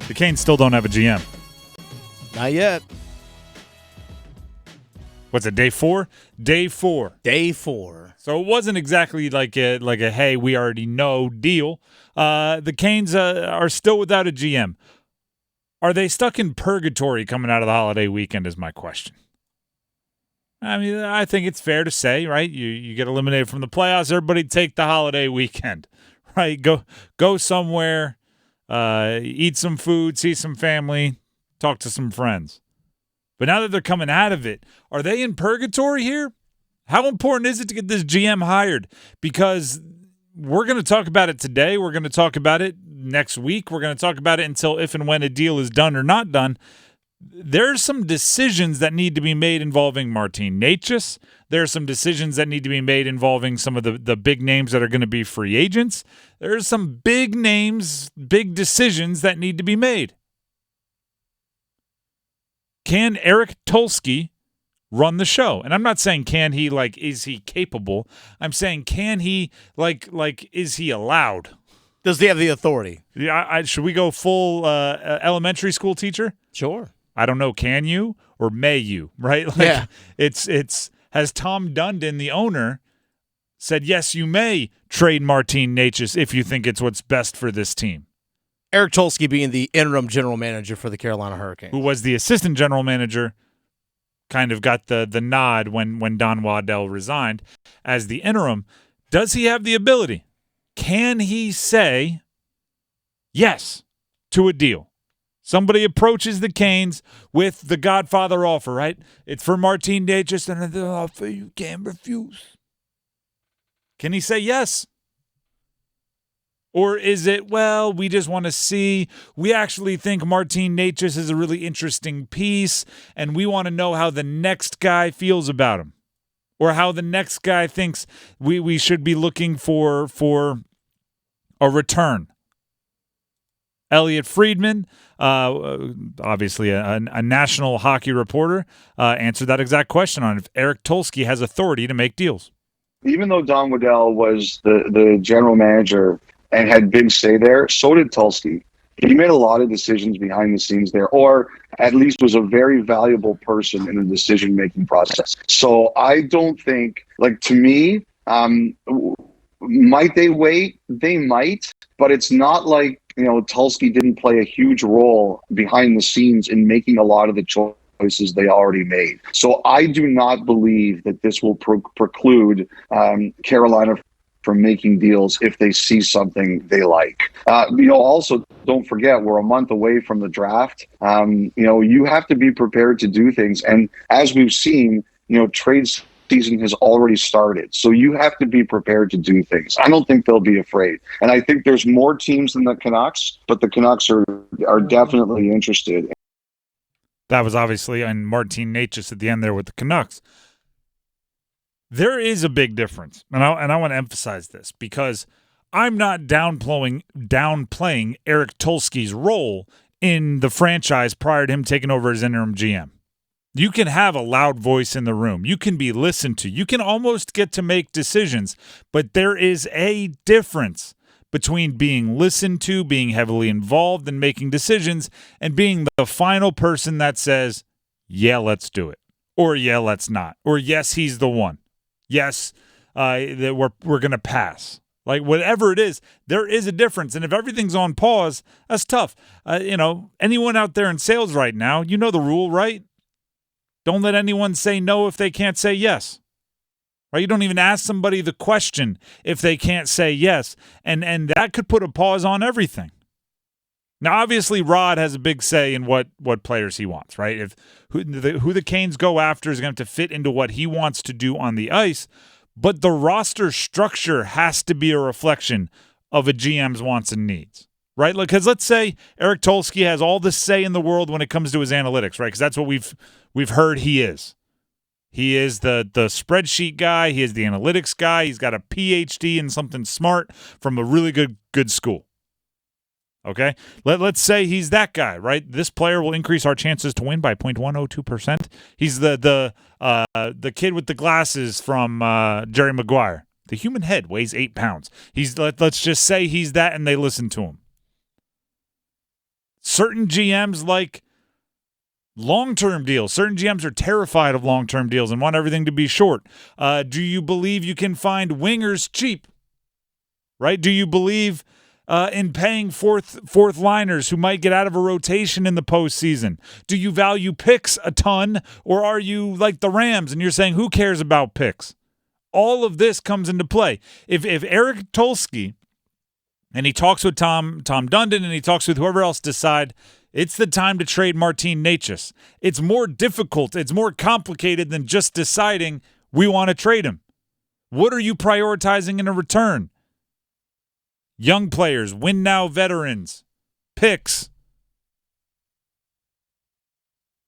The Canes still don't have a GM. Not yet. What's it, day 4? Day 4. Day 4. So it wasn't exactly like a hey, we already know deal. The Canes are still without a GM. Are they stuck in purgatory coming out of the holiday weekend is my question. I mean, I think it's fair to say, right? You get eliminated from the playoffs, everybody take the holiday weekend, right? Go somewhere, eat some food, see some family, talk to some friends. But now that they're coming out of it, are they in purgatory here? How important is it to get this GM hired? Because we're going to talk about it today. We're going to talk about it next week. We're going to talk about it until if and when a deal is done or not done. There's some decisions that need to be made involving Martin Necas. There are some decisions that need to be made involving some of the big names that are going to be free agents. There's some big names, big decisions that need to be made. Can Eric Tulsky run the show? And I'm not saying can he, is he capable? I'm saying can he, is he allowed? Does he have the authority? Yeah, should we go full elementary school teacher? Sure. I don't know, can you or may you, right? Yeah. It's has Tom Dundon, the owner, said, yes, you may trade Martin Necas if you think it's what's best for this team. Eric Tulsky being the interim general manager for the Carolina Hurricanes. Who was the assistant general manager, kind of got the nod when Don Waddell resigned as the interim. Does he have the ability? Can he say yes to a deal? Somebody approaches the Canes with the Godfather offer, right? It's for Martin Necas, and the offer you can't refuse. Can he say yes? Or is it, well, we just want to see, we actually think Martin Necas is a really interesting piece, and we want to know how the next guy feels about him, or how the next guy thinks we should be looking for a return. Elliot Friedman, obviously a national hockey reporter, answered that exact question on if Eric Tulsky has authority to make deals. Even though Don Waddell was the general manager and had big say there, so did Tulsky. He made a lot of decisions behind the scenes there, or at least was a very valuable person in the decision-making process. So I don't think, to me, might they wait? They might, but it's not like, Tulsky didn't play a huge role behind the scenes in making a lot of the choices they already made. So I do not believe that this will preclude Carolina from making deals if they see something they like. Also, don't forget, we're a month away from the draft. You have to be prepared to do things. And as we've seen, trade season has already started. So you have to be prepared to do things. I don't think they'll be afraid. And I think there's more teams than the Canucks, but the Canucks are definitely interested. That was obviously on Martin Necas at the end there with the Canucks. There is a big difference, and I want to emphasize this because I'm not downplaying Eric Tulsky's role in the franchise prior to him taking over as interim GM. You can have a loud voice in the room. You can be listened to. You can almost get to make decisions, but there is a difference between being listened to, being heavily involved in making decisions, and being the final person that says, yeah, let's do it, or yeah, let's not, or yes, he's the one. Yes, that we're going to pass. Whatever it is, there is a difference. And if everything's on pause, that's tough. Anyone out there in sales right now, you know the rule, right? Don't let anyone say no if they can't say yes. Right? You don't even ask somebody the question if they can't say yes. And that could put a pause on everything. Now, obviously, Rod has a big say in what players he wants, right? If who the Canes go after is going to have to fit into what he wants to do on the ice, but the roster structure has to be a reflection of a GM's wants and needs, right? Because let's say Eric Tulsky has all the say in the world when it comes to his analytics, right? Because that's what we've heard he is. He is the spreadsheet guy. He is the analytics guy. He's got a PhD in something smart from a really good school. Okay, let's say he's that guy, right? This player will increase our chances to win by 0.102%. He's the kid with the glasses from Jerry Maguire. The human head weighs 8 pounds. Let's just say he's that, and they listen to him. Certain GMs like long-term deals. Certain GMs are terrified of long-term deals and want everything to be short. Do you believe you can find wingers cheap? Right? Do you believe in paying fourth liners who might get out of a rotation in the postseason? Do you value picks a ton, or are you like the Rams and you're saying who cares about picks? All of this comes into play. If Eric Tulsky and he talks with Tom Dundon and he talks with whoever else decide it's the time to trade Martin Necas, it's more difficult, it's more complicated than just deciding we want to trade him. What are you prioritizing in a return? Young players, win now veterans, picks.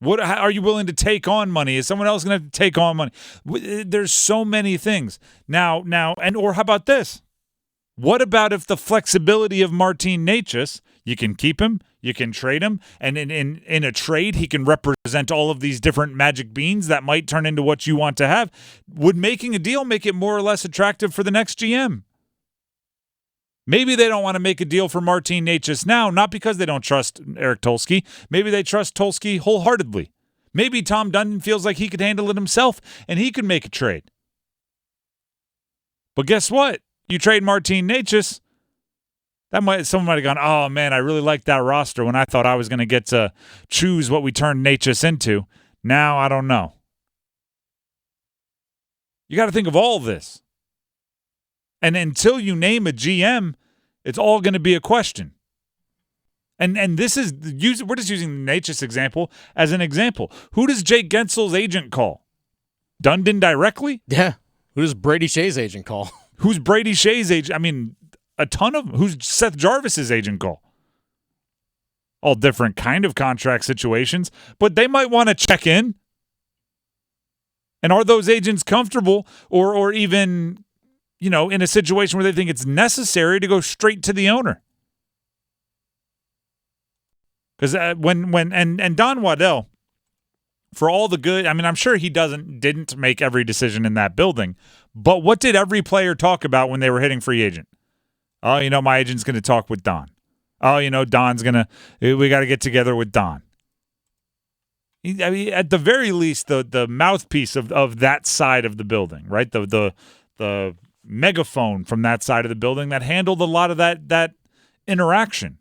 What are you willing to take on money? Is someone else going to have to take on money? There's so many things. Now, or how about this? What about if the flexibility of Martin Necas, you can keep him, you can trade him, and in a trade he can represent all of these different magic beans that might turn into what you want to have? Would making a deal make it more or less attractive for the next GM? Maybe they don't want to make a deal for Martin Necas now, not because they don't trust Eric Tulsky. Maybe they trust Tulsky wholeheartedly. Maybe Tom Dundon feels like he could handle it himself and he could make a trade. But guess what? You trade Martin Necas, someone might have gone, oh man, I really like that roster when I thought I was going to get to choose what we turned Necas into. Now I don't know. You got to think of all this. And until you name a GM, it's all going to be a question. And this is we're just using the Necas example as an example. Who does Jake Gensel's agent call? Dundon directly? Yeah. Who does Brady Shea's agent call? Who's Brady Shea's agent? I mean, a ton of them. Who's Seth Jarvis's agent call? All different kind of contract situations, but they might want to check in. And are those agents comfortable or even, in a situation where they think it's necessary to go straight to the owner? Because when Don Waddell, for all the good, I mean, I'm sure he didn't make every decision in that building, but what did every player talk about when they were hitting free agent? Oh, my agent's going to talk with Don. Oh, Don's going to, we got to get together with Don. I mean, at the very least, the mouthpiece of that side of the building, right? The megaphone from that side of the building that handled a lot of that interaction.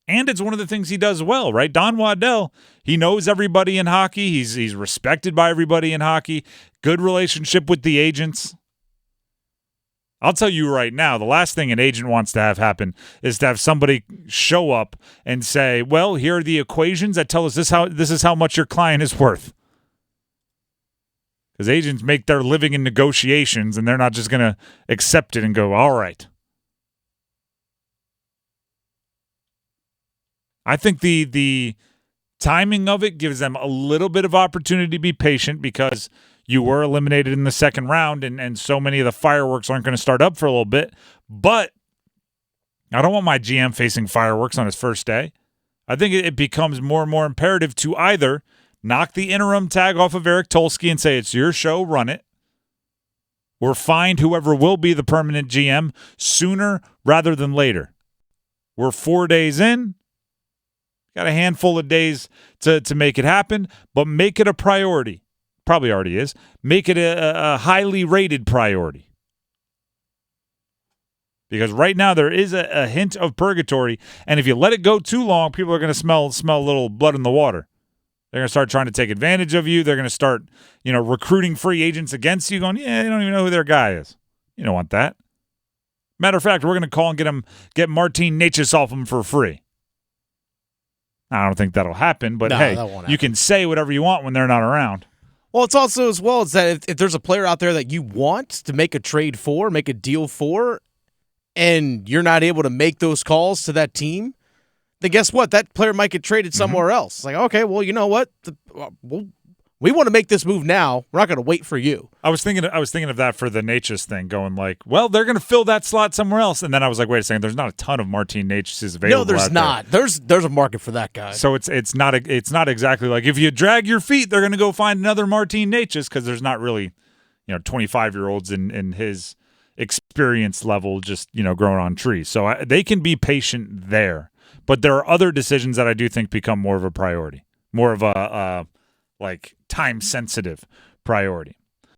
And it's one of the things he does well, right? Don Waddell, he knows everybody in hockey. He's respected by everybody in hockey. Good relationship with the agents. I'll tell you right now, the last thing an agent wants to have happen is to have somebody show up and say, well, here are the equations that tell us this is how much your client is worth. Because agents make their living in negotiations, and they're not just going to accept it and go, all right. I think the timing of it gives them a little bit of opportunity to be patient because you were eliminated in the second round, and so many of the fireworks aren't going to start up for a little bit. But I don't want my GM facing fireworks on his first day. I think it becomes more and more imperative to either knock the interim tag off of Eric Tulsky and say, it's your show, run it, or find whoever will be the permanent GM sooner rather than later. We're 4 days in. Got a handful of days to make it happen, but make it a priority. Probably already is. Make it a highly rated priority. Because right now there is a hint of purgatory, and if you let it go too long, people are going to smell a little blood in the water. They're going to start trying to take advantage of you. They're going to start, recruiting free agents against you, going, yeah, they don't even know who their guy is. You don't want that. Matter of fact, we're going to call and get Martin Necas off them for free. I don't think that'll happen, but hey, you can say whatever you want when they're not around. Well, it's also as well is that if there's a player out there that you want to make a trade for, make a deal for, and you're not able to make those calls to that team, then guess what? That player might get traded somewhere else. Like, okay, well, you know what? We want to make this move now. We're not going to wait for you. I was thinking of that for the Necas thing, going like, well, they're going to fill that slot somewhere else, and then I was like, wait a second, there's not a ton of Martin Necas available. No, there's not. There's a market for that guy. So it's not exactly like if you drag your feet, they're going to go find another Martin Necas because there's not really, 25-year-olds in his experience level just growing on trees. So they can be patient there. But there are other decisions that I do think become more of a priority, more of a like time sensitive priority.